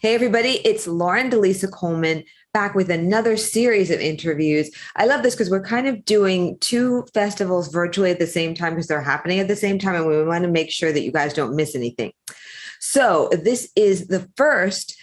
Hey, everybody, it's Lauren Delisa Coleman back with another series of interviews. I love this because we're kind of doing two festivals virtually at the same time because they're happening at the same time, and we want to make sure that you guys don't miss anything. So, this is the first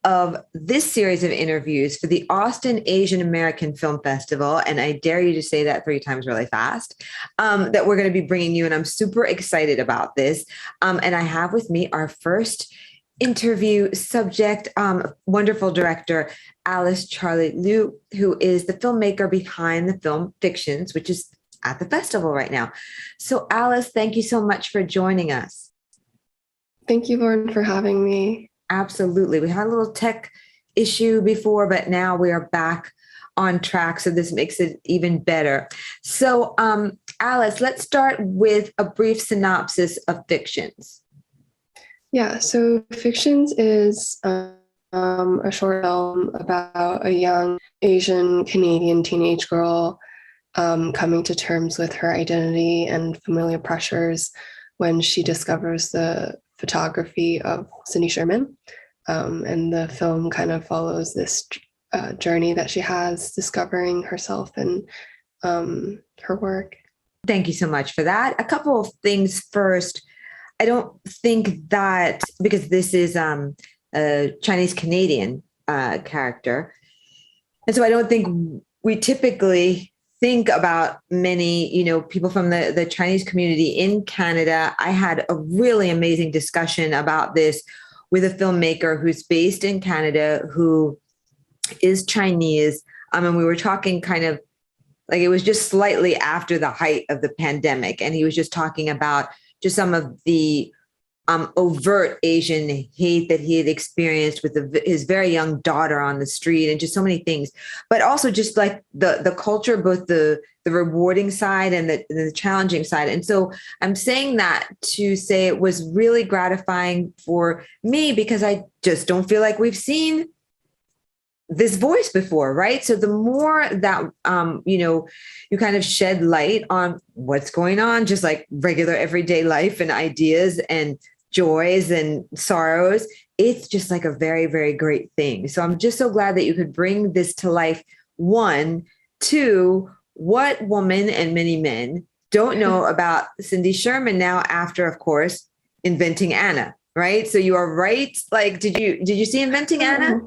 of this series of interviews for the Austin Asian American Film Festival. And I dare you to say that 3 times really fast, that we're going to be bringing you. And I'm super excited about this. And I have with me our first interview subject, wonderful director, Alice Charlie Liu, who is the filmmaker behind the film Fictions, which is at the festival right now. So Alice, thank you so much for joining us. Thank you, Lauren, for having me. Absolutely. We had a little tech issue before, but now we are back on track. So this makes it even better. So Alice, let's start with a brief synopsis of Fictions. Yeah, so Fictions is a short film about a young Asian Canadian teenage girl coming to terms with her identity and familiar pressures when she discovers the photography of Cindy Sherman. And the film kind of follows this journey that she has discovering herself and her work. Thank you so much for that. A couple of things first. I don't think that, because this is a Chinese Canadian character, and so I don't think we typically think about many, people from the Chinese community in Canada. I had a really amazing discussion about this with a filmmaker who's based in Canada, who is Chinese. And we were talking kind of like, it was just slightly after the height of the pandemic. And he was just talking about just some of the overt Asian hate that he had experienced with his very young daughter on the street, and just so many things, but also just like the culture, both the rewarding side and the challenging side. And so I'm saying that to say it was really gratifying for me, because I just don't feel like we've seen this voice before, right? So the more that, you kind of shed light on what's going on, just like regular everyday life and ideas and joys and sorrows, it's just like a very, very great thing. So I'm just so glad that you could bring this to life. One, two, what woman and many men don't know about Cindy Sherman now after, of course, Inventing Anna, right? So you are right. Like, did you see Inventing Anna?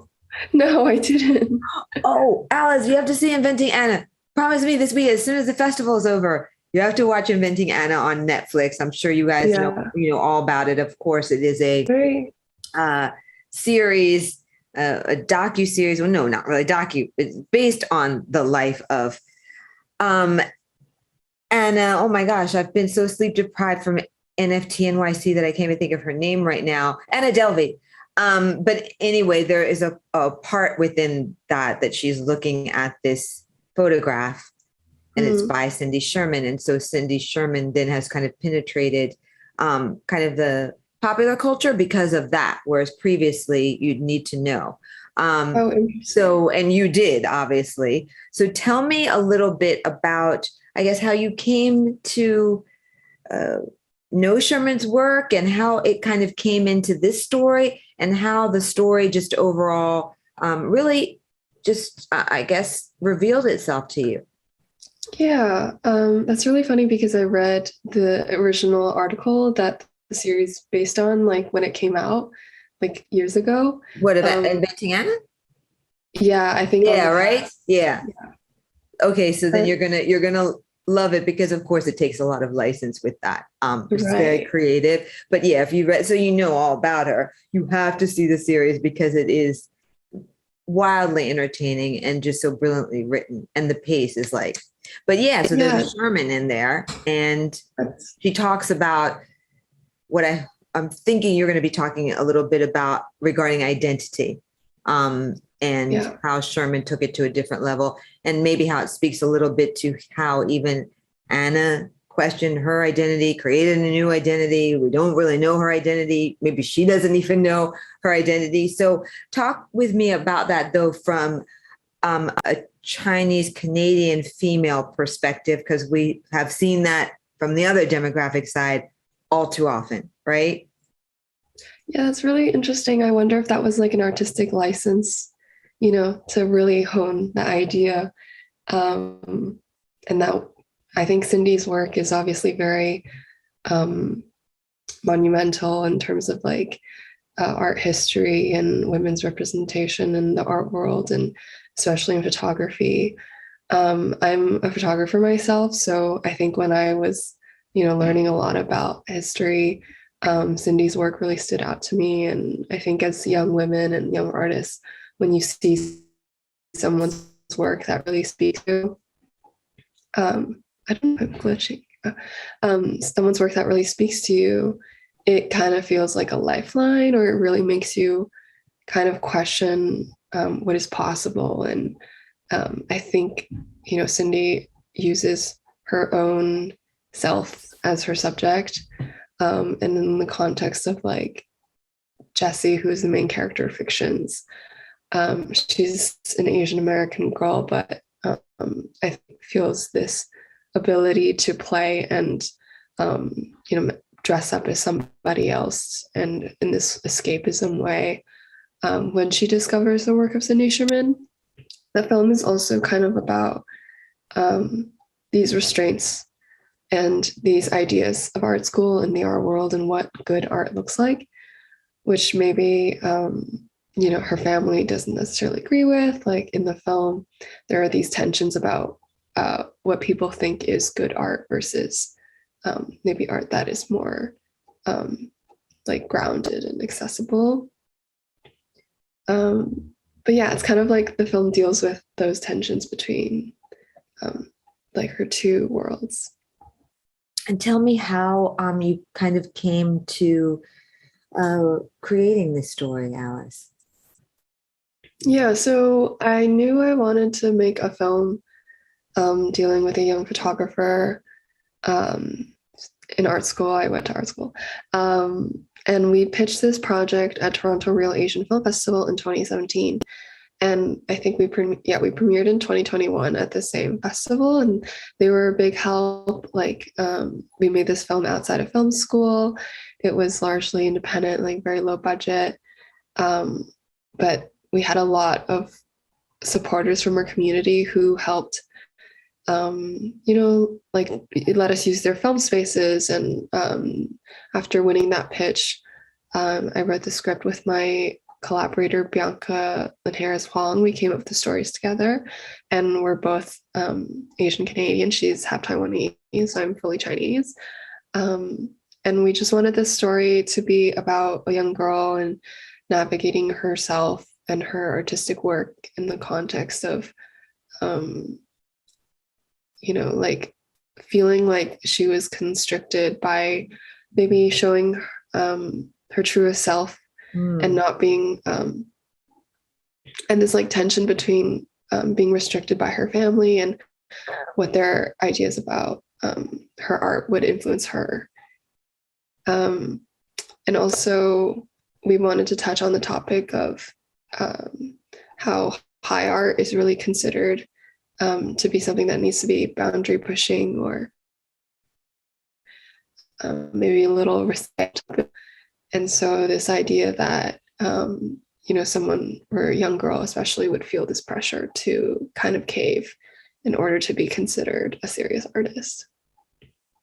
No, I didn't. Oh, Alice, you have to see Inventing Anna. Promise me this week, as soon as the festival is over, you have to watch Inventing Anna on Netflix. I'm sure you guys know all about it. Of course, it is a series, a docu-series. Well, no, not really docu. It's based on the life of Anna. Oh my gosh, I've been so sleep deprived from NFT NYC that I can't even think of her name right now. Anna Delvey. But anyway, there is a part within that she's looking at this photograph, and it's by Cindy Sherman. And so Cindy Sherman then has kind of penetrated kind of the popular culture because of that, whereas previously you'd need to know. And you did, obviously. So tell me a little bit about, I guess, how you came to know Sherman's work and how it kind of came into this story, and how the story just overall really just, I guess, revealed itself to you. Yeah, that's really funny because I read the original article that the series based on, like when it came out, like years ago. What about Inventing Anna? Yeah, I think. Yeah, right. Yeah. Okay, so then you're gonna love it, because of course it takes a lot of license with that. It's very creative. But yeah, if you read, so you know all about her, you have to see the series because it is wildly entertaining and just so brilliantly written, and the pace is like. But yeah, so there's Sherman in there, and she talks about what I'm thinking you're going to be talking a little bit about regarding identity, and how Sherman took it to a different level, and maybe how it speaks a little bit to how even Anna questioned her identity, created a new identity. We don't really know her identity. Maybe she doesn't even know her identity. So talk with me about that, though, from a Chinese Canadian female perspective, because we have seen that from the other demographic side all too often, right? Yeah, that's really interesting. I wonder if that was like an artistic license, you know, to really hone the idea. And that I think Cindy's work is obviously very um, monumental in terms of like art history and women's representation in the art world, and especially in photography. I'm a photographer myself, so I think when I was, you know, learning a lot about history, Cindy's work really stood out to me. And I think as young women and young artists, when you see someone's work that really speaks to, I don't know, I'm glitching. Someone's work that really speaks to you, it kind of feels like a lifeline, or it really makes you kind of question what is possible. And I think, you know, Cindy uses her own self as her subject. And in the context of like Jessie, who is the main character of fictions, she's an Asian American girl, but I think feels this ability to play and, you know, dress up as somebody else, and in this escapism way. When she discovers the work of Cindy Sherman, the film is also kind of about these restraints and these ideas of art school and the art world and what good art looks like, which maybe you know, her family doesn't necessarily agree with. Like in the film, there are these tensions about what people think is good art versus maybe art that is more like grounded and accessible. But yeah, it's kind of like the film deals with those tensions between like her two worlds. And tell me how you kind of came to creating this story, Alice. Yeah, so I knew I wanted to make a film dealing with a young photographer. Um, in art school, I went to art school. And we pitched this project at Toronto Real Asian Film Festival in 2017. And I think we premiered in 2021 at the same festival, and they were a big help. Like we made this film outside of film school. It was largely independent, like very low budget. But we had a lot of supporters from our community who helped, you know, like let us use their film spaces. And after winning that pitch, I wrote the script with my collaborator Bianca Linhares Huang. We came up with the stories together, and we're both Asian Canadian. She's half Taiwanese, so I'm fully Chinese. And we just wanted this story to be about a young girl and navigating herself and her artistic work in the context of, you know, like feeling like she was constricted by maybe showing her truest self and not being, and this like tension between being restricted by her family and what their ideas about her art would influence her. And also, we wanted to touch on the topic of how high art is really considered to be something that needs to be boundary pushing, or maybe a little respect. And so this idea that, you know, someone or a young girl especially would feel this pressure to kind of cave in order to be considered a serious artist.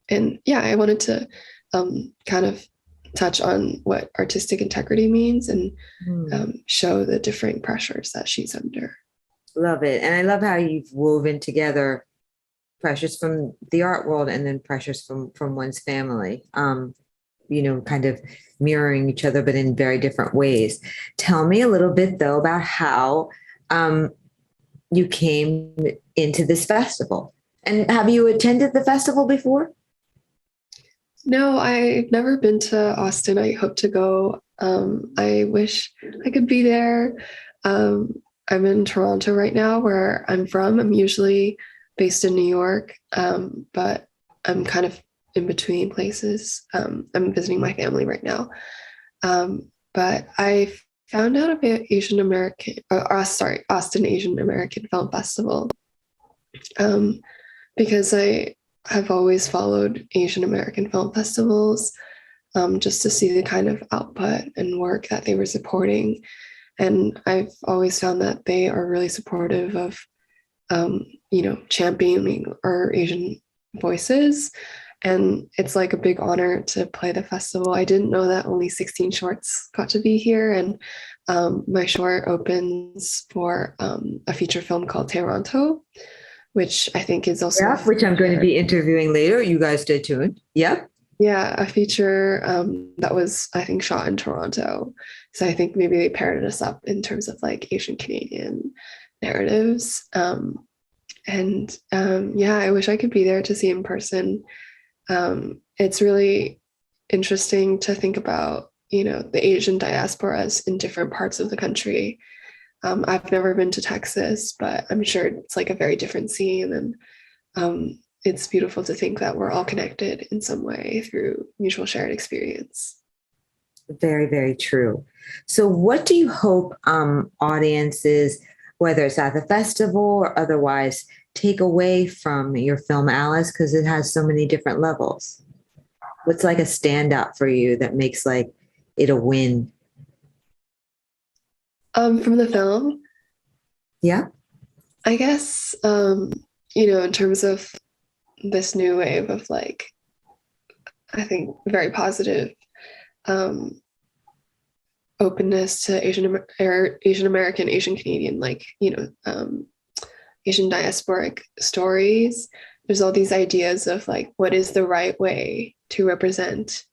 And yeah, I wanted to kind of touch on what artistic integrity means and show the different pressures that she's under. Love it. And I love how you've woven together pressures from the art world and then pressures from one's family, you know, kind of mirroring each other, but in very different ways. Tell me a little bit, though, about how you came into this festival. And have you attended the festival before? No, I've never been to Austin. I hope to go. I wish I could be there. I'm in Toronto right now, where I'm from. I'm usually based in New York, but I'm kind of in between places. I'm visiting my family right now. But I found out about Austin Asian American Film Festival, because I have always followed Asian American film festivals. just to see the kind of output and work that they were supporting. And I've always found that they are really supportive of, championing our Asian voices. And it's like a big honor to play the festival. I didn't know that only 16 shorts got to be here. And my short opens for a feature film called Toronto, which I think is also which I'm going to be interviewing later. You guys stay tuned. Yep. Yeah, a feature that was, I think, shot in Toronto. So I think maybe they paired us up in terms of like Asian Canadian narratives. I wish I could be there to see in person. It's really interesting to think about, the Asian diasporas in different parts of the country. I've never been to Texas, but I'm sure it's like a very different scene. And it's beautiful to think that we're all connected in some way through mutual shared experience. Very, very true. So what do you hope audiences, whether it's at the festival or otherwise, take away from your film, Alice, because it has so many different levels? What's like a standout for you that makes like it a win? From the film? Yeah. I guess, in terms of this new wave of like, I think very positive openness to Asian American, Asian Canadian, Asian diasporic stories. There's all these ideas of like, what is the right way to represent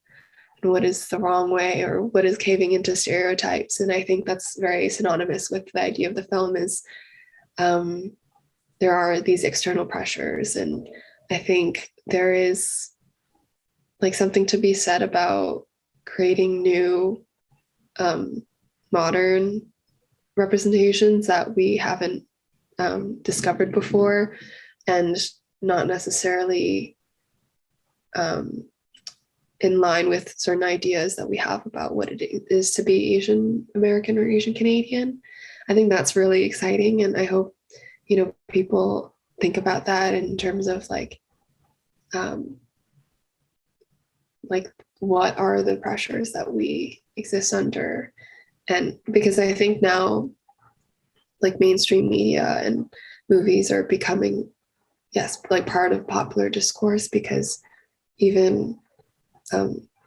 and what is the wrong way, or what is caving into stereotypes. And I think that's very synonymous with the idea of the film is there are these external pressures. And I think there is like something to be said about creating new modern representations that we haven't discovered before, and not necessarily in line with certain ideas that we have about what it is to be Asian American or Asian Canadian. I think that's really exciting. And I hope, people think about that in terms of like what are the pressures that we exist under. And because I think now like mainstream media and movies are becoming, yes, like part of popular discourse, because even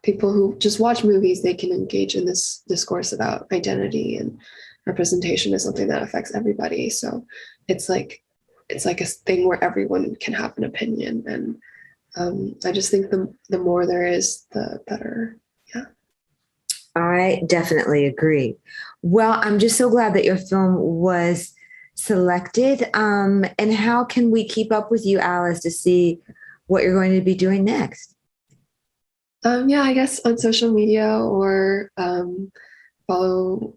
people who just watch movies, they can engage in this discourse about identity, and representation is something that affects everybody. So it's like a thing where everyone can have an opinion. And I just think the more there is, the better. Yeah. I definitely agree. Well, I'm just so glad that your film was selected. And how can we keep up with you, Alice, to see what you're going to be doing next? I guess on social media, or follow.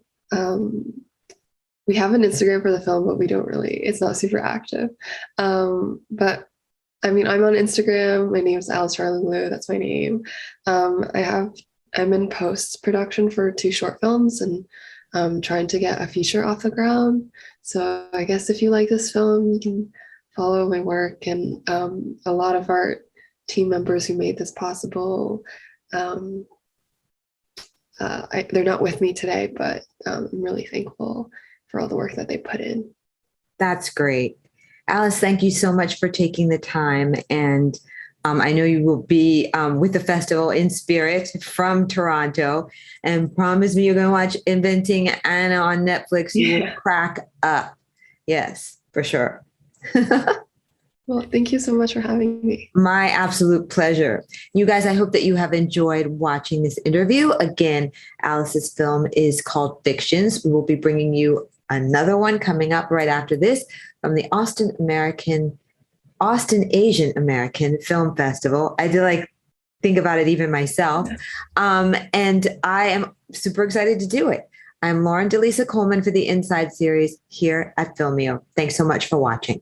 We have an Instagram for the film, but it's not super active. But I mean, I'm on Instagram. My name is Alice Charlie Liu. That's my name. I'm in post-production for 2 short films, and trying to get a feature off the ground. So I guess if you like this film, you can follow my work. And a lot of our team members who made this possible, they're not with me today, but I'm really thankful for all the work that they put in. That's great. Alice, thank you so much for taking the time. And I know you will be with the festival in spirit from Toronto, and promise me you're going to watch Inventing Anna on Netflix. You will crack up. Yes, for sure. Well, thank you so much for having me. My absolute pleasure. You guys, I hope that you have enjoyed watching this interview. Again, Alice's film is called Fictions. We will be bringing you another one coming up right after this from the Austin Asian American Film Festival. I did think about it even myself. And I am super excited to do it. I'm Lauren DeLisa Coleman for the Inside series here at Filmio. Thanks so much for watching.